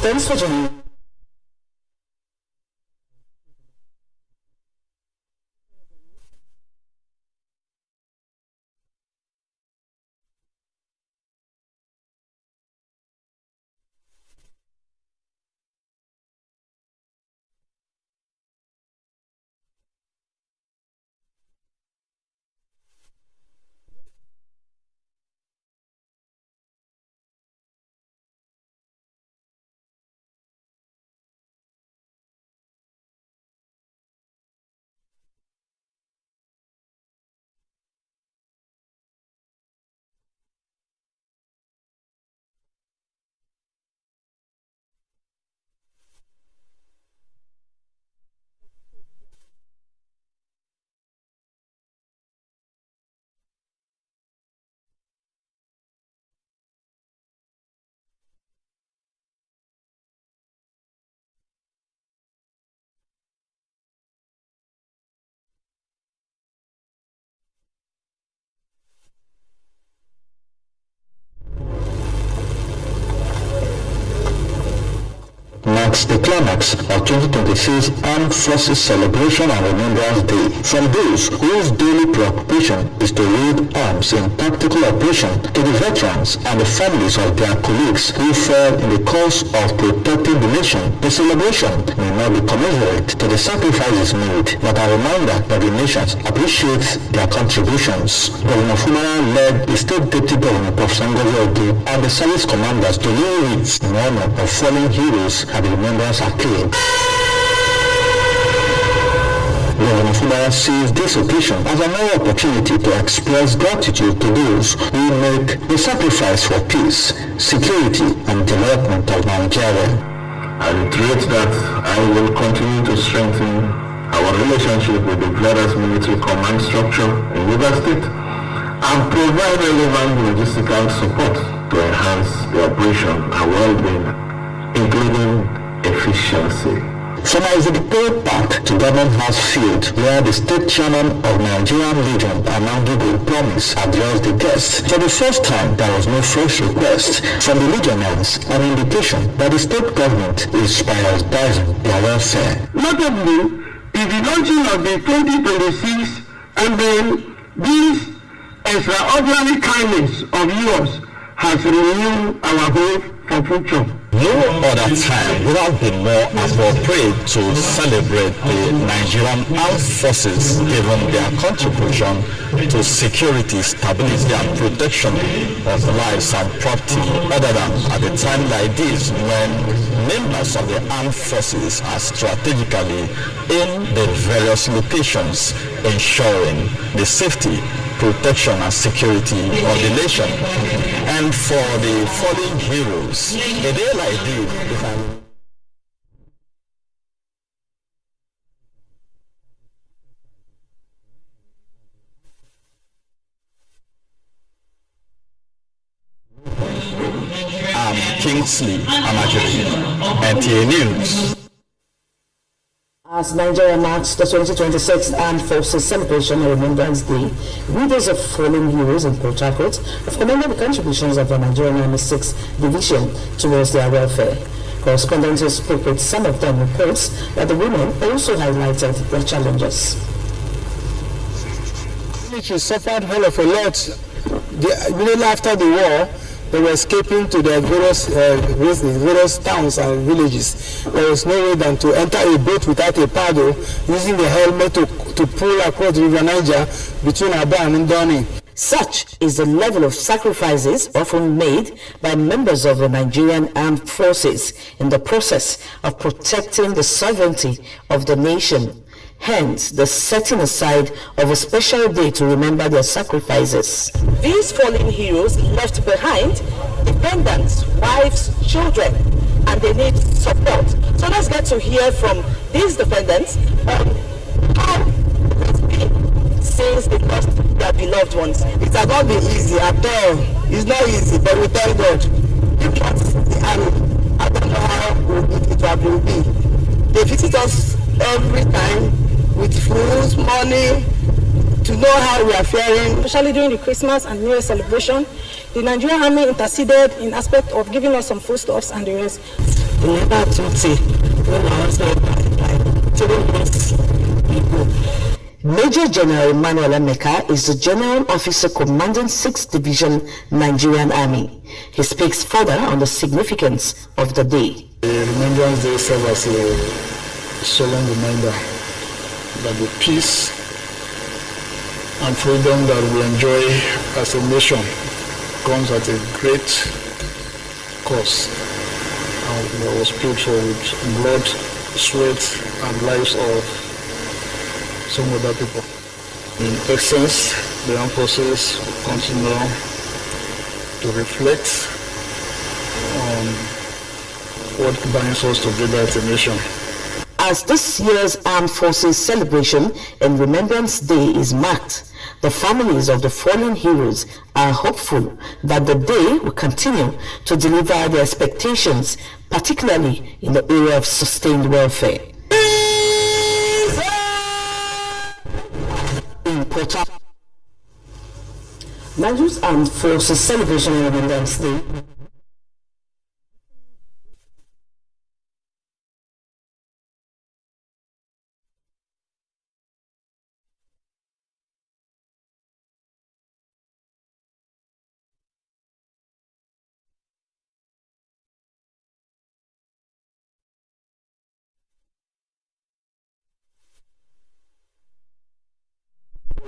Thanks for joining. Marks the climax of 2026 Armed Forces Celebration and Remembrance Day. From those whose daily preoccupation is to wield arms in tactical operation, to the veterans and the families of their colleagues who fell in the cause of protecting the nation, the celebration may not be commensurate to the sacrifices made, but a reminder that the nation appreciates their contributions. Governor Fubara led the State Deputy Governor of Sangozo Odu and the service commanders to lay wreaths in honor of fallen heroes at the Remembrance Arcade. Governor Fubara sees this occasion as another opportunity to express gratitude to those who make the sacrifice for peace, security, and development of Nigeria. I reiterate that I will continue to strengthen our relationship with the various military command structure in Rivers State and provide relevant logistical support to enhance the operation and well-being, including efficiency. From Executive Park to Government House Field, where the State Chairman of Nigerian Legion, Amandugo, promised addressed the guests. For the first time, there was no fresh request from the Legionnaires, an indication that the state government is prioritizing their welfare. Notably, is the launching of the 2026 and then this extraordinary kindness of yours has renewed our hope for future. No other time would have been more appropriate to celebrate the Nigerian Armed Forces given their contribution to security, stability and protection of lives and property, other than at a time like this when members of the armed forces are strategically in the various locations ensuring the safety, protection and security of the nation. And for the fallen heroes, a day like this, I'm Kingsley Amajiri, NTA News. As Nigeria marks the 2026 Armed Forces Celebration and Remembrance Day, leaders of fallen heroes in Port Harcourt have commended the contributions of the Nigerian Army 6th Division towards their welfare. Correspondents who spoke with some of them reports that the women also highlighted their challenges. The military suffered hell of a lot. Immediately after the war, they were escaping to their various towns and villages. There was no way than to enter a boat without a paddle, using the helmet to pull across the River Niger between Aba and Ndoni. Such is the level of sacrifices often made by members of the Nigerian Armed Forces in the process of protecting the sovereignty of the nation. Hence, the setting aside of a special day to remember their sacrifices. These fallen heroes left behind dependents, wives, children, and they need support. So let's get to hear from these dependents how it's been since they lost their beloved ones. It has not been easy at all. It's not easy, but we thank God. If not the army, I don't know how it will be. They visit us every time with food, money, to know how we are faring. Especially during the Christmas and New Year celebration, the Nigerian Army interceded in aspect of giving us some foodstuffs and the rest. never duty when I was like 3 months ago. Major General Emmanuel Emeka is the General Officer commanding 6th Division Nigerian Army. He speaks further on the significance of the day. The Remembrance Day serves as a solemn reminder that the peace and freedom that we enjoy as a nation comes at a great cost and was paid for with blood, sweat, and lives of some other people. In essence, the armed forces continue to reflect on what binds us together as a nation. As this year's Armed Forces celebration and Remembrance Day is marked, the families of the fallen heroes are hopeful that the day will continue to deliver their expectations, particularly in the area of sustained welfare. Nigeria's Armed Forces celebration and Remembrance Day.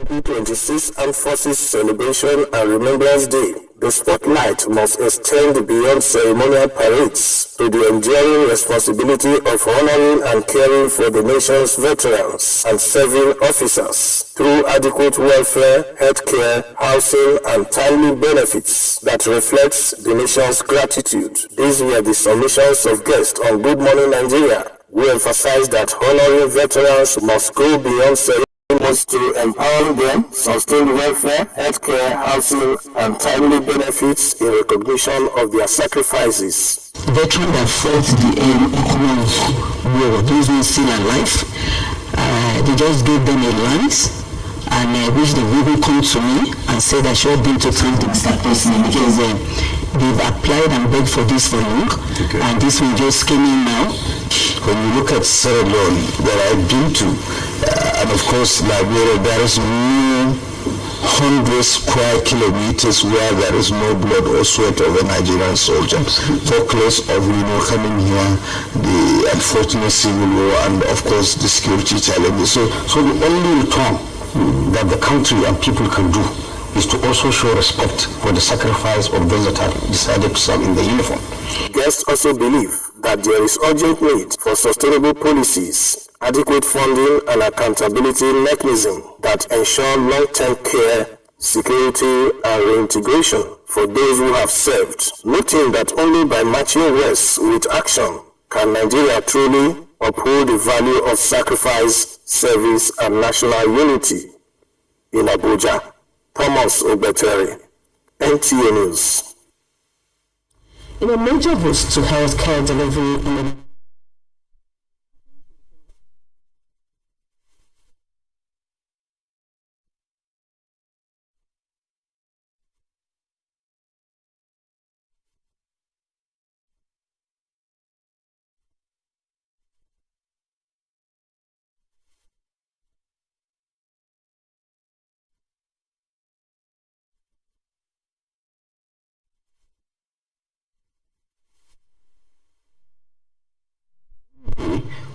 The 26th Armed Forces Celebration and Remembrance Day, the spotlight must extend beyond ceremonial parades to the enduring responsibility of honoring and caring for the nation's veterans and serving officers through adequate welfare, healthcare, housing, and timely benefits that reflects the nation's gratitude. These were the submissions of guests on Good Morning Nigeria. We emphasize that honoring veterans must go beyond ceremonial to empower them, sustain welfare, healthcare, housing, and timely benefits in recognition of their sacrifices. Veterans that fought the war, those ones still alive, they just gave them a lance, and which they will come to me and said I should have been to thank Mr. Personally because they've applied and begged for this for long, and this one just came in now. When you look at Sierra Leone that I've been to, and of course Liberia, there is no 100 square kilometers where there is no blood or sweat of a Nigerian soldier. Because of coming here, the unfortunate civil war, and of course the security challenges. So the only return that the country and people can do is to also show respect for the sacrifice of those that have decided to serve in the uniform. Guests also believe that there is urgent need for sustainable policies, adequate funding, and accountability mechanism that ensure long-term care, security, and reintegration for those who have served, noting that only by matching words with action can Nigeria truly uphold the value of sacrifice, service, and national unity. In Abuja, Thomas Obetere, NTA News. In a major boost to healthcare delivery in the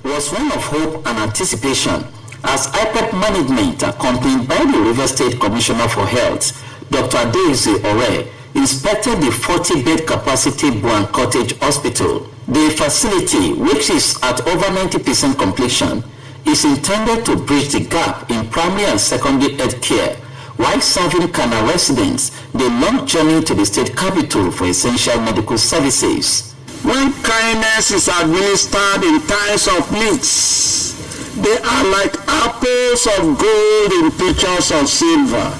was one of hope and anticipation as IPEP management, accompanied by the River State Commissioner for Health, Dr. Adeyese Ore, inspected the 40-bed capacity Buan Cottage Hospital. The facility, which is at over 90% completion, is intended to bridge the gap in primary and secondary health care while serving Kana residents the long journey to the state capital for essential medical services. When kindness is administered in times of needs, they are like apples of gold in pitchers of silver.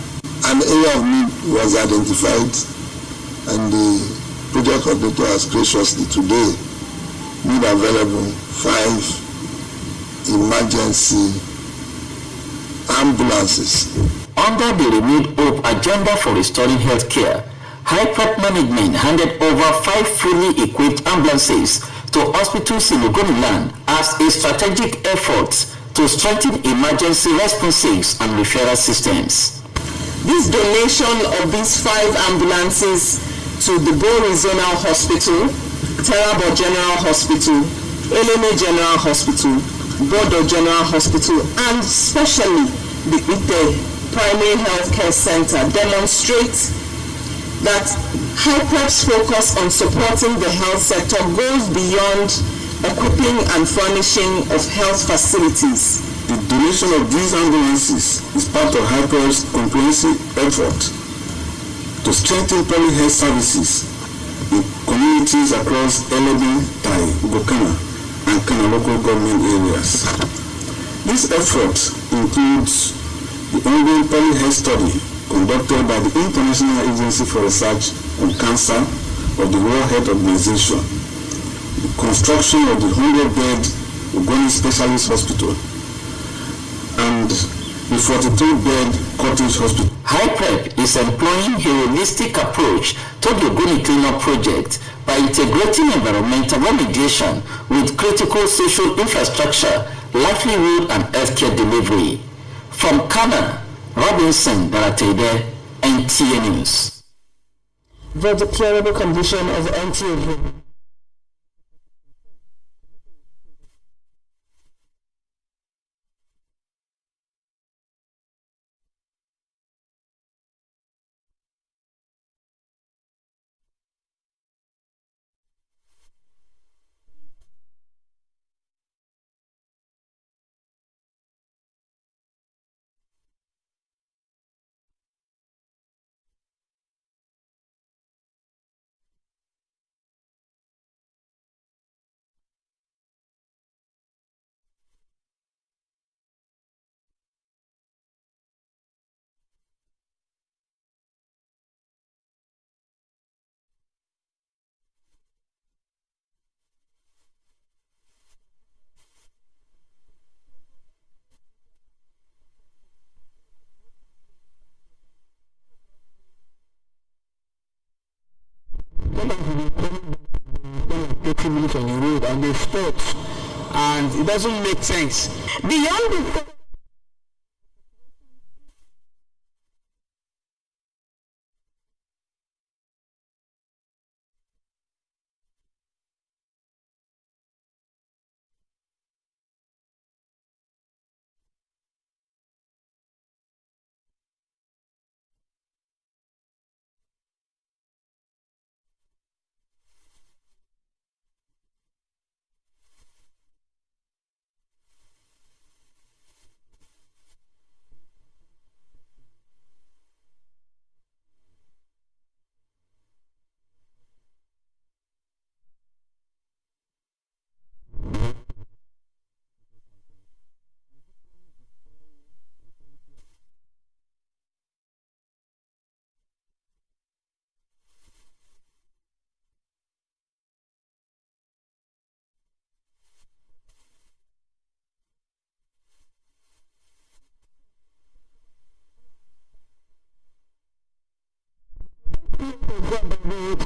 An area of need was identified, and the project coordinator has graciously today made available 5 emergency ambulances. Under the renewed hope agenda for restoring health care, IPEP management handed over 5 fully equipped ambulances to hospitals in Ogoniland as a strategic effort to strengthen emergency responses and referral systems. This donation of these 5 ambulances to the Bori Zonal Hospital, Terabo General Hospital, Eleme General Hospital, Bodo General Hospital, and especially the Primary Healthcare Center demonstrates that HYPREP's focus on supporting the health sector goes beyond equipping and furnishing of health facilities. The donation of these ambulances is part of HYPREP's comprehensive effort to strengthen public health services in communities across Elebe, Tai, Gokana, and Kana local government areas. This effort includes the ongoing public health study conducted by the International Agency for Research on Cancer of the World Health Organization, the construction of the 100-bed Ogoni Specialist Hospital, and the 42-bed Cottage Hospital. HYPREP is employing a holistic approach to the Ogoni Cleanup project by integrating environmental remediation with critical social infrastructure, livelihood, and healthcare delivery. From Kana, Robinson Daratede, NTA News. The deplorable condition of NTA. Minutes on the road and they stop, and it doesn't make sense. Beyond the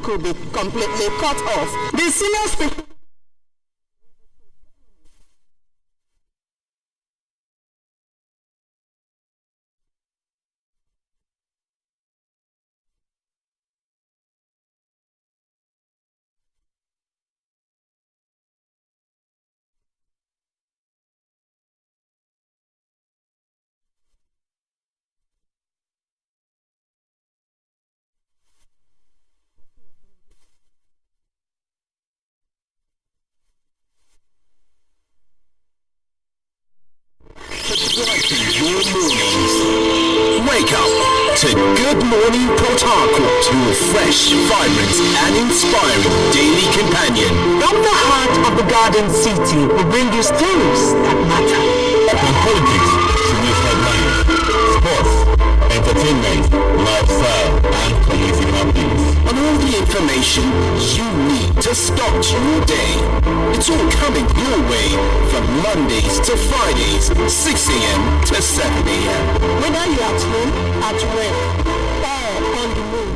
could be completely cut off. The senior Wake up to Good Morning Port Harcourt, your fresh, vibrant and inspiring daily companion. From the heart of the Garden City, we bring you stories that matter. From politics to news headlines, sports, entertainment, lifestyle, and community happenings. And all the information you need to start your day. It's all coming your way from Mondays to Fridays, 6 a.m. to 7 a.m. Whether you're at home, at work, or on the move.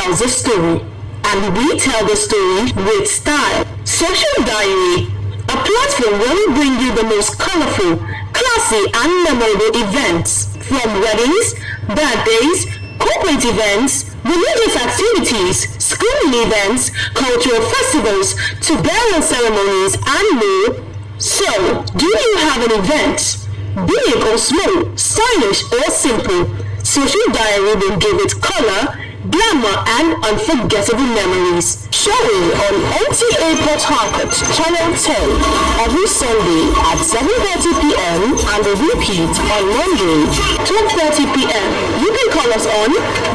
tells a story, and we tell the story with style. Social Diary, a platform where we bring you the most colorful, classy, and memorable events, from weddings, birthdays, corporate events, religious activities, school events, cultural festivals, to burial ceremonies, and more. So, do you have an event? Big or small, stylish or simple, Social Diary will give it color, glamour, and unforgettable memories. Showing on NTA Port Harcourt, Channel 10, every Sunday at 7:30 p.m. and a repeat on Monday, 12:30 p.m. You can call us on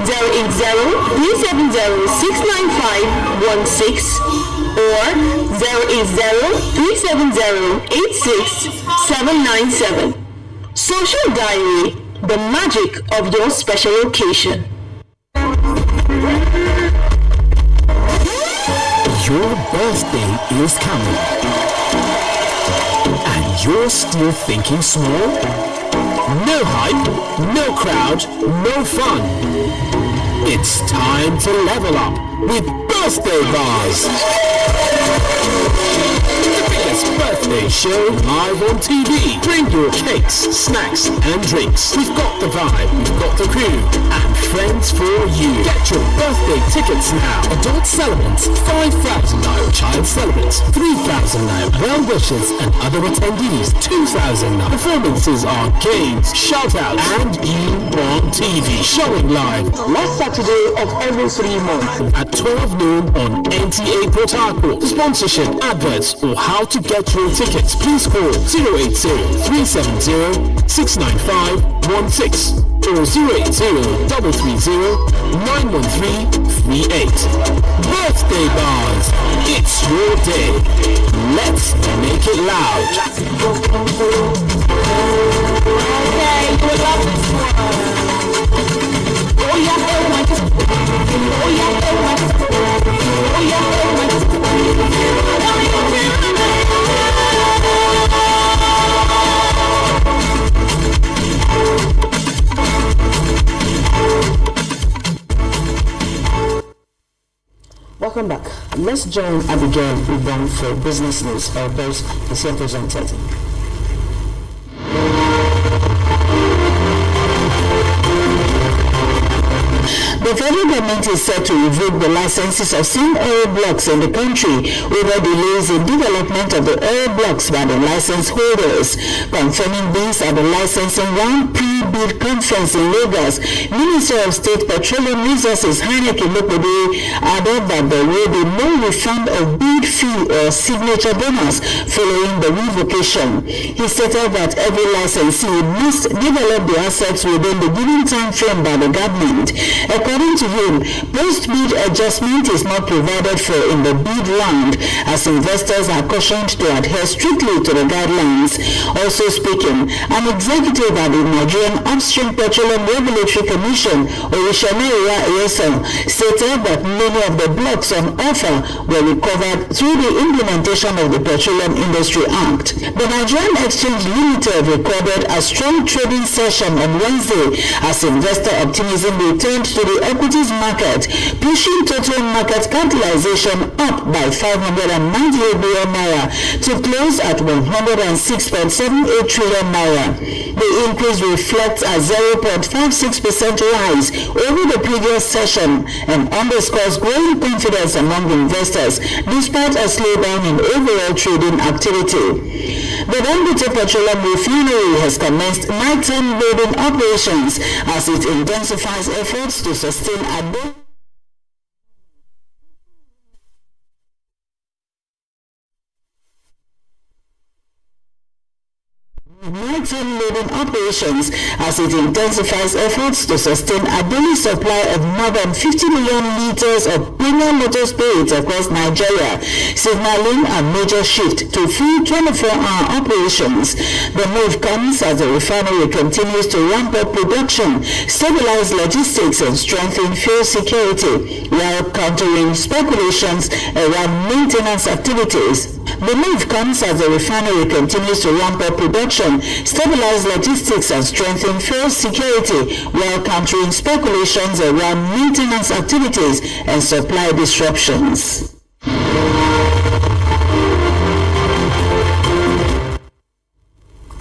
080-370-69516 or 080-370-86797. Social Diary, the magic of your special occasion. Your birthday is coming, and you're still thinking small? No hype, no crowd, no fun. It's time to level up with Birthday Bars. The biggest birthday show live on TV. Bring your cakes, snacks, and drinks. We've got the vibe, we've got the crew, and friends for you. Get your birthday tickets now. Adult celebrants, 5,000 naira. Child celebrants, 3,000 naira. Well wishers and other attendees, 2,000 naira. Performances are games, shout-outs, and you on TV. Showing live last Saturday of every 3 months at 12 noon on NTA Port Harcourt. For sponsorship, adverts, or how to get your tickets, please call 080-370-69516 or 080-330-91338. Birthday Bars, it's your day. Let's make it loud. Okay, you will love this one. Oh yeah, oh my. Oh yeah, oh my. Oh yeah, oh my. Welcome back. Let's join Abigail Ubon for business news. Our boss is here presented. The federal government is set to revoke the licenses of some oil blocks in the country over delays in development of the oil blocks by the license holders. Confirming this at the licensing round pre-bid conference in Lagos, Minister of State Petroleum Resources Heineke Lokode added that there will be no refund of bid fee or signature bonus following the revocation. He stated that every licensee must develop the assets within the given time frame by the government. According to him, post-bid adjustment is not provided for in the bid round, as investors are cautioned to adhere strictly to the guidelines. Also speaking, an executive at the Nigerian Upstream Petroleum Regulatory Commission, Orishameria Eyeson, stated that many of the blocks on offer were recovered through the implementation of the Petroleum Industry Act. The Nigerian Exchange Limited recorded a strong trading session on Wednesday as investor optimism returned to the equities market, pushing total market capitalization up by 598 billion naira to close at 106.78 trillion naira. The increase reflects a 0.56% rise over the previous session and underscores growing confidence among investors despite a slowdown in overall trading activity. The Dangote Petroleum Refinery has commenced nighttime loading operations as it intensifies efforts to sustain a nighttime loading operations as it intensifies efforts to sustain a daily supply of more than 50 million liters of premium motor spirits across Nigeria, signaling a major shift to full 24-hour operations. The move comes as the refinery continues to ramp up production, stabilize logistics, and strengthen fuel security, while countering speculations around maintenance activities. The move comes as the refinery continues to ramp up production, stabilize logistics and strengthen fuel security while countering speculations around maintenance activities and supply disruptions.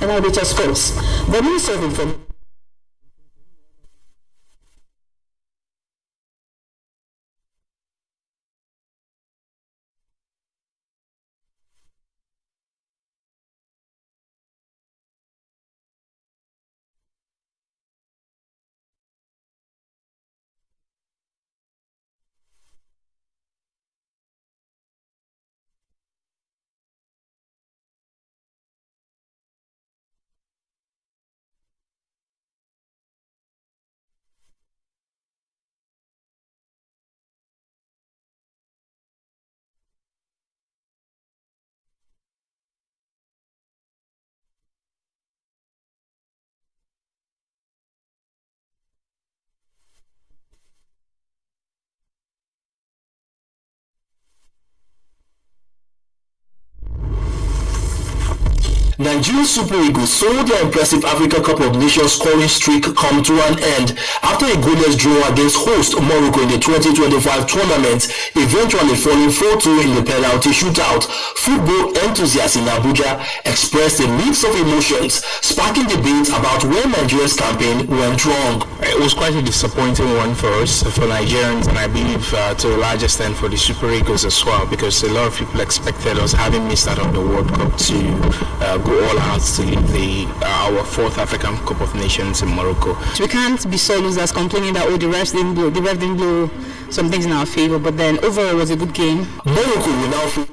And now we just sports. The Minister of Information. Nigerian Super Eagles saw their impressive Africa Cup of Nations scoring streak come to an end after a goalless draw against host Morocco in the 2025 tournament, eventually falling 4-2 in the penalty shootout. Football enthusiasts in Abuja expressed a mix of emotions, sparking debates about where Nigeria's campaign went wrong. It was quite a disappointing one for us, for Nigerians, and I believe to a large extent for the Super Eagles as well, because a lot of people expected us, having missed out on the World Cup, to go all out to lead our fourth African Cup of Nations in Morocco. We can't be sore losers complaining that the ref didn't blow some things in our favor, but then overall it was a good game. Morocco will now